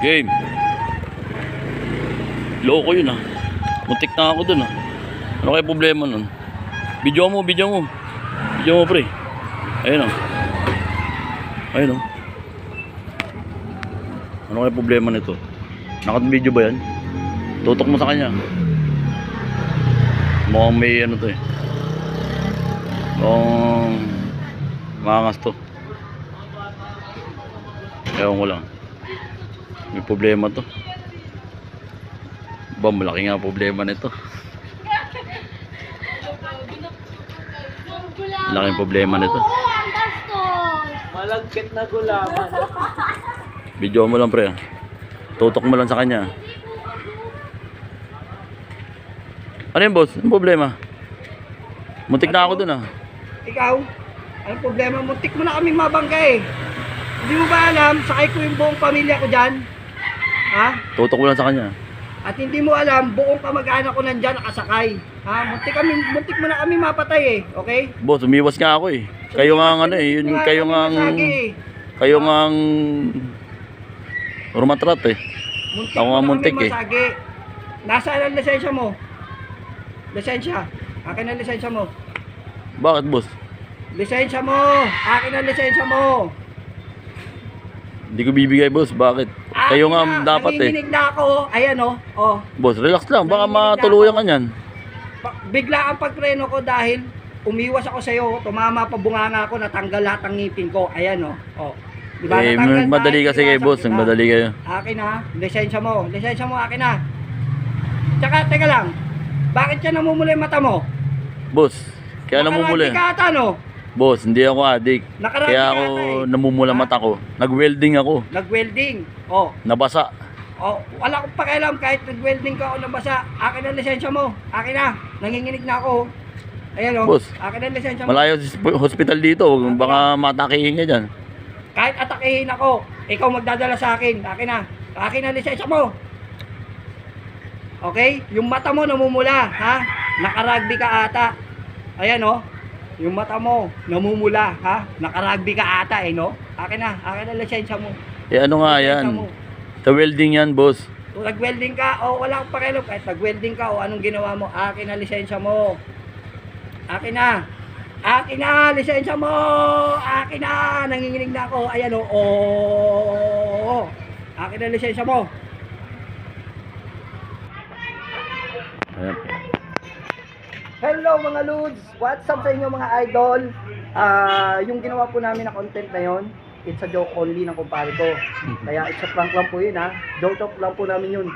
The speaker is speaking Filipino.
Game. Loko yun ah. Muntik na ako dun ah. Ano kaya problema nun? Video mo. Video mo pre. Ayun oh. Ayun oh. Ano kaya problema nito? Naka-video ba yan? Tutok mo sa kanya. Mukhang may ano to eh. Mukhang maangas to. Ewan ko lang. May problema to. Ba, malaki nga problema nito. Malaking problema nito. Malagkit na gulaman. Video mo lang pre. Tutok mo lang sa kanya. Ano yun boss? Anong problema? Muntik na ako dun ah. Ikaw? Anong problema? Muntik mo na kaming mabangga eh. Hindi mo ba alam, sakay ko yung buong pamilya ko dyan? Ha? Tutok mo lang sa kanya. At hindi mo alam, buong kamag-anak ko nandyan nakasakay. Ha? Muntik mo na kami mapatay eh. Okay? Boss, umiwas nga ako eh. Kayo nga ang ano eh. Yun, kayo nga ang... Kayo nga ang... Rumatrat eh. Muntik Ako mo nga na muntik kami eh. masagi. Nasaan ang lisensya mo? Lisensya. Akin ang lisensya mo. Bakit boss? Lisensya mo. Akin ang lisensya mo. Hindi ko bibigay boss. Bakit? Kayo nga dapat eh. Nanginginig na ako. Ayan oh. Oh. Boss, relax lang. Baka Nanginginig na matuluyan ako. ka niyan. Bigla ang pagpreno ko dahil umiwas ako sa iyo, tumama pa bunganga ako, natanggal lahat ng ngipin ko. Ayan oh. Oh. Diba, Eh, natanggal madali dahil kasi kayo iwasan boss. kita. Madali kayo. Akin ha, lisensya mo. Lisensya mo akin ha. Tsaka, teka lang. Bakit yan namumula yung mata mo? Boss, kaya namumula. Nakarati ka ata no? Boss, hindi ako addict. Nakarati Kaya ka ako ata eh. namumula Ha? mata ko. Nag-welding ako. Nag-welding. Oh. Nabasa. Oh, wala akong pakialam kahit nag-welding ka o nabasa. Akin ang lisensya mo. Akin na. Nanginginig na ako. Ayan oh. Boss, Akin ang lisensya mo. malayo sa hospital dito. Baka matakihin ka dyan. Kahit atakihin ako, ikaw magdadala sa akin. Akin na. Akin ang lisensya mo. Okay? Yung mata mo namumula, ha? Nakarugby ka ata. Ayan oh. Yung mata mo namumula, ha? Nakarugby ka ata eh, no? Akin na. Akin ang lisensya mo. Eh ano nga Lisensya yan? mo. Sa welding yan, boss. Kung nag-welding ka, o wala akong pakialam. Kahit nag-welding ka, o anong ginawa mo, akin na lisensya mo. Akin na. Akin na, lisensya mo. Akin na. Nanginginig na ako. Ayan o. Oh. Akin na lisensya mo. Ayan. Hello mga Lods. What's up sa inyo mga idol? Yung ginawa po namin na content na yon, it's a joke only ng kumpare ko. Kaya it's a prank lang po yun ha. Joke lang po namin yun.